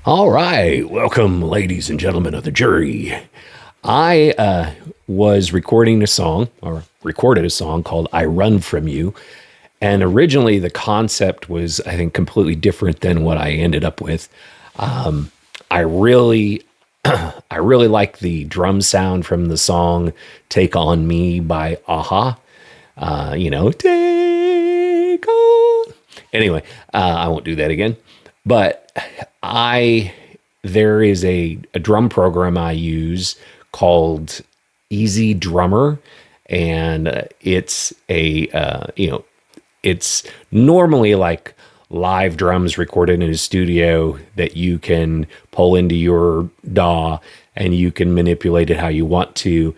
All right, welcome, ladies and gentlemen of the jury. I was recording a song, or recorded a song called I Run From You. And originally, the concept was, I think, completely different than what I ended up with. I really, I really like the drum sound from the song "Take on Me" by Aha. Take on. Anyway, I won't do that again. But I there is a drum program I use called EZdrummer, and it's normally like live drums recorded in a studio that you can pull into your DAW and you can manipulate it how you want to.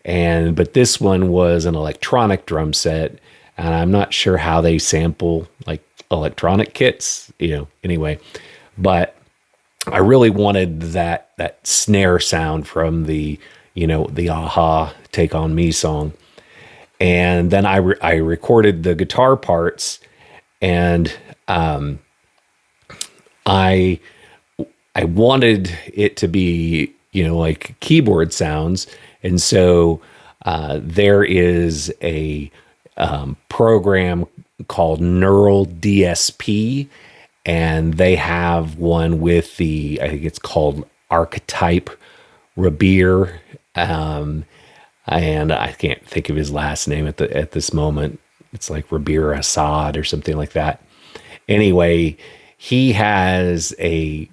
And but this one was an electronic drum set, and I'm not sure how they sample like electronic kits, anyway. But I really wanted that snare sound from the Aha Take on Me song. And then I recorded the guitar parts, and I I wanted it to be like keyboard sounds, and so there is a program called Neural DSP, and they have one with the I think it's called Archetype Rabir, and I can't think of his last name at this moment. It's like Rabir Assad or something like that. Anyway, he has a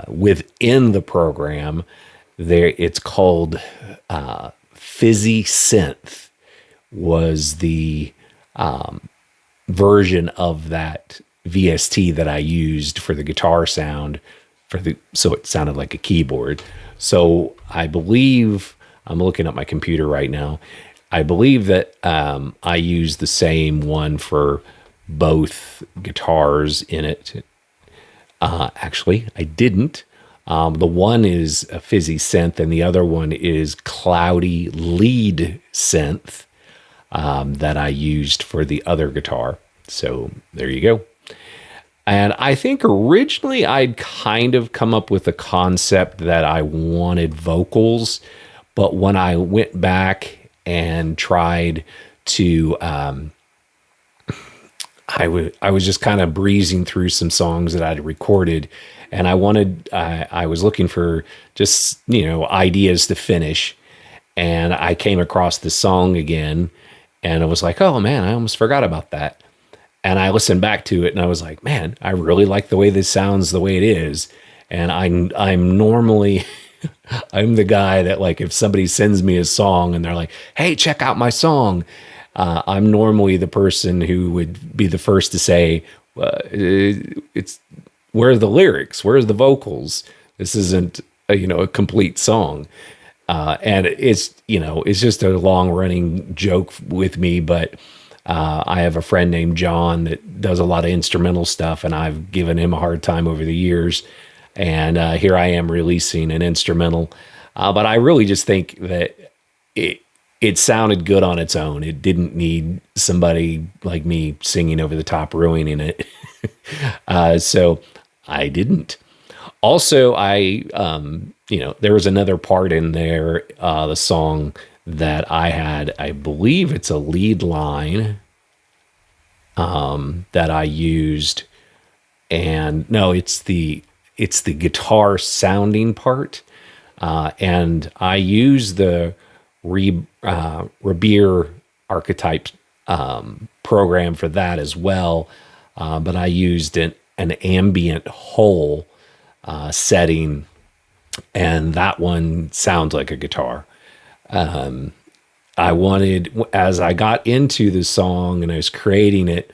within the program there. It's called Fizzy Synth. Was the version of that VST that I used for the guitar sound so it sounded like a keyboard. So I believe I'm looking at my computer right now. I believe that I used the same one for both guitars in it. Actually, I didn't. The one is a fizzy synth, and the other one is cloudy lead synth that I used for the other guitar. So there you go. And I think originally I'd kind of come up with a concept that I wanted vocals, but when I went back and tried to, I was just kind of breezing through some songs that I'd recorded, and I was looking for just ideas to finish, and I came across this song again, and I was like, oh man, I almost forgot about that. And I listened back to it and I was like, man, I really like the way this sounds the way it is. And I'm normally I'm the guy that, like, if somebody sends me a song and they're like, hey, check out my song, I'm normally the person who would be the first to say, it's where are the lyrics? Where's the vocals? This isn't a complete song. And it's just a long running joke with me, but I have a friend named John that does a lot of instrumental stuff, and I've given him a hard time over the years. And here I am releasing an instrumental, but I really just think that it sounded good on its own. It didn't need somebody like me singing over the top, ruining it. So I didn't. Also, there was another part in there, the song that I had. I believe it's a lead line that I used, and no, it's the guitar sounding part, and I use the Rabir Archetype program for that as well, but I used an ambient hole setting, and that one sounds like a guitar. I wanted, as I got into the song and I was creating it,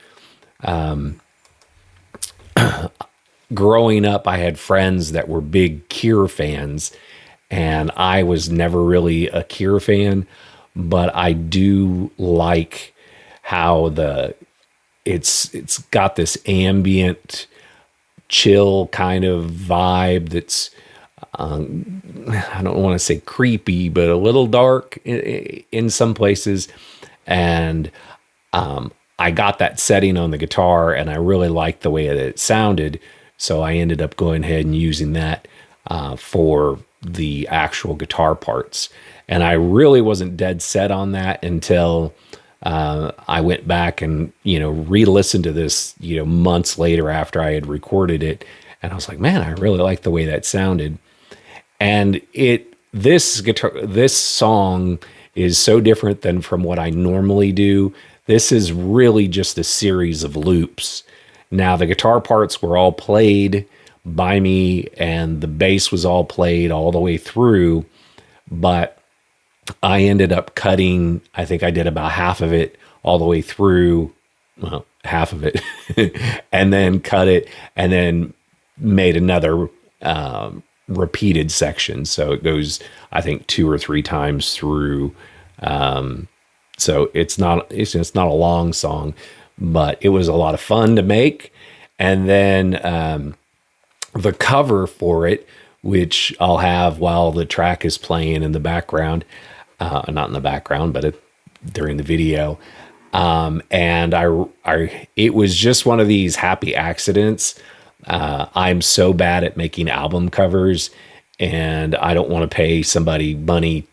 growing up, I had friends that were big Cure fans, and I was never really a Cure fan, but I do like how it's got this ambient, chill kind of vibe that's I don't want to say creepy, but a little dark in some places. And I got that setting on the guitar, and I really liked the way that it sounded. So I ended up going ahead and using that for the actual guitar parts. And I really wasn't dead set on that until I went back and, re-listened to this, months later after I had recorded it. And I was like, man, I really like the way that sounded. And this song is so different than from what I normally do. This is really just a series of loops. Now, the guitar parts were all played by me, and the bass was all played all the way through, but I ended up cutting, I think I did about half of it all the way through, well, half of it, and then cut it, and then made another repeated section. So it goes, I think, 2 or 3 times through. So it's not a long song, but it was a lot of fun to make. And then the cover for it, which I'll have while the track is playing in the background, not in the background, but during the video. And it was just one of these happy accidents. I'm so bad at making album covers, and I don't want to pay somebody money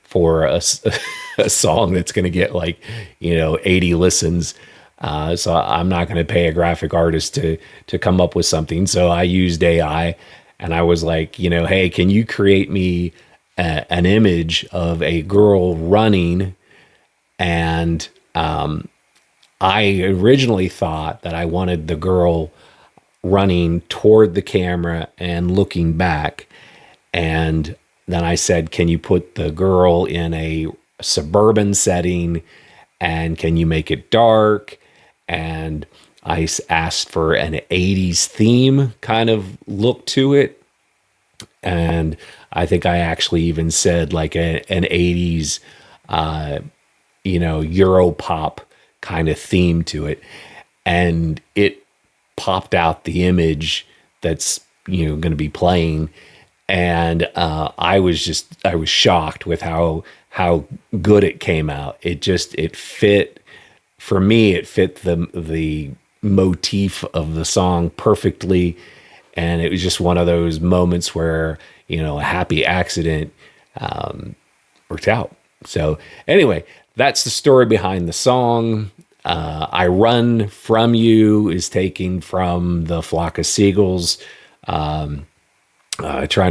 for a song that's going to get 80 listens. So I'm not going to pay a graphic artist to come up with something. So I used AI, and I was like, hey, can you create me an image of a girl running? And I originally thought that I wanted the girl running toward the camera and looking back. And then I said, can you put the girl in a suburban setting, and can you make it dark? And I asked for an 80s theme kind of look to it. And I think I actually even said an 80s, Euro pop kind of theme to it. And it popped out the image that's, going to be playing. And I was shocked with how good it came out. It fit, for me, it fit the motif of the song perfectly. And it was just one of those moments where, a happy accident worked out. So anyway, that's the story behind the song. I Run From You is taken from the Flock of Seagulls. Trying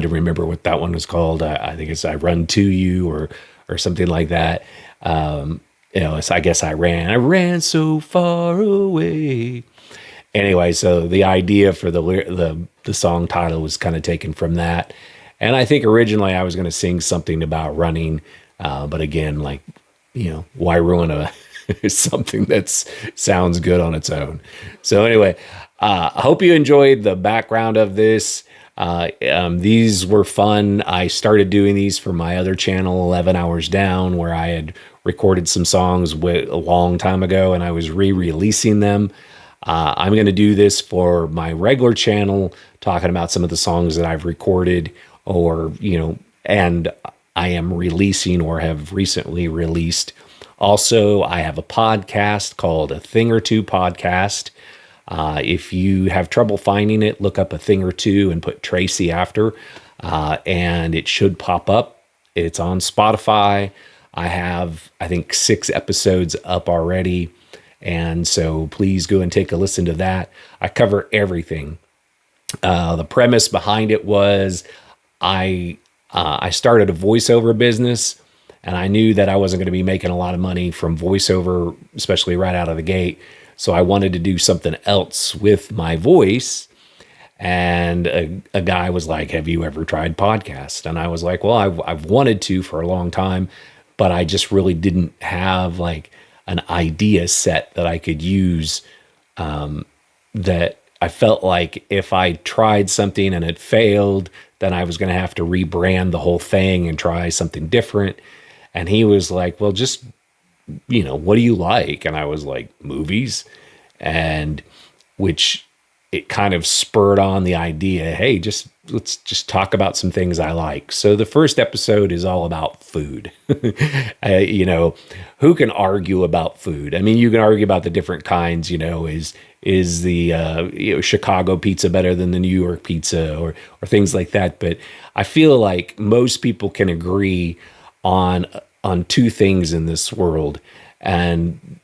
to remember what that one was called. I think it's I Run To You or something like that. I guess I ran so far away. Anyway, so the idea for the song title was kind of taken from that. And I think originally I was going to sing something about running, but again, why ruin something that sounds good on its own? So anyway, I hope you enjoyed the background of this. These were fun. I started doing these for my other channel, 11 Hours Down, where I had recorded some songs a long time ago, and I was re-releasing them. I'm going to do this for my regular channel, talking about some of the songs that I've recorded and I am releasing or have recently released. Also, I have a podcast called A Thing or Two Podcast. If you have trouble finding it, look up A Thing or Two and put Tracy after, and it should pop up. It's on Spotify. I have, I think, 6 episodes up already. And so please go and take a listen to that. I cover everything. The premise behind it was I started a voiceover business, and I knew that I wasn't going to be making a lot of money from voiceover, especially right out of the gate. So I wanted to do something else with my voice. And a guy was like, have you ever tried podcast? And I was like, well, I've wanted to for a long time, but I just really didn't have an idea set that I could use, that I felt like if I tried something and it failed, then I was going to have to rebrand the whole thing and try something different. And he was like, well, just, what do you like? And I was like, movies. And which it kind of spurred on the idea, hey, let's just talk about some things I like. So the first episode is all about food. Who can argue about food? I mean, you can argue about the different kinds. Is the Chicago pizza better than the New York pizza, or things like that? But I feel like most people can agree on two things in this world, and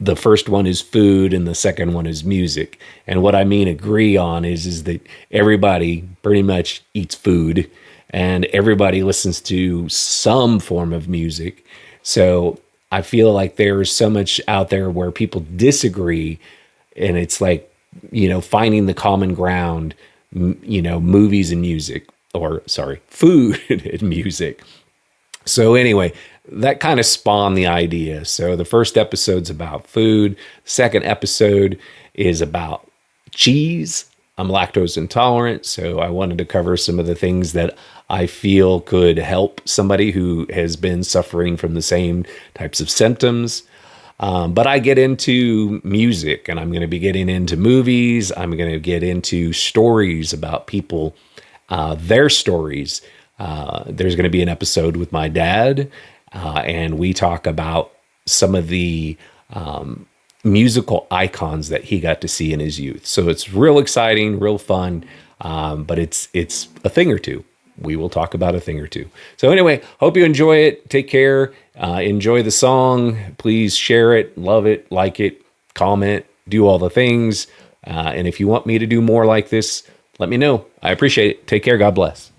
the first one is food and the second one is music. And what I mean agree on is that everybody pretty much eats food and everybody listens to some form of music. So I feel like there's so much out there where people disagree, and it's like, finding the common ground, movies and music, or sorry, food and music. So anyway, that kind of spawned the idea. So the first episode's about food. Second episode is about cheese. I'm lactose intolerant, so I wanted to cover some of the things that I feel could help somebody who has been suffering from the same types of symptoms. But I get into music, and I'm going to be getting into movies. I'm going to get into stories about people, their stories. There's going to be an episode with my dad, and we talk about some of the musical icons that he got to see in his youth. So it's real exciting, real fun, but it's a thing or two. We will talk about a thing or two. So anyway, hope you enjoy it. Take care. Enjoy the song. Please share it, love it, like it, comment, do all the things. And if you want me to do more like this, let me know. I appreciate it. Take care. God bless.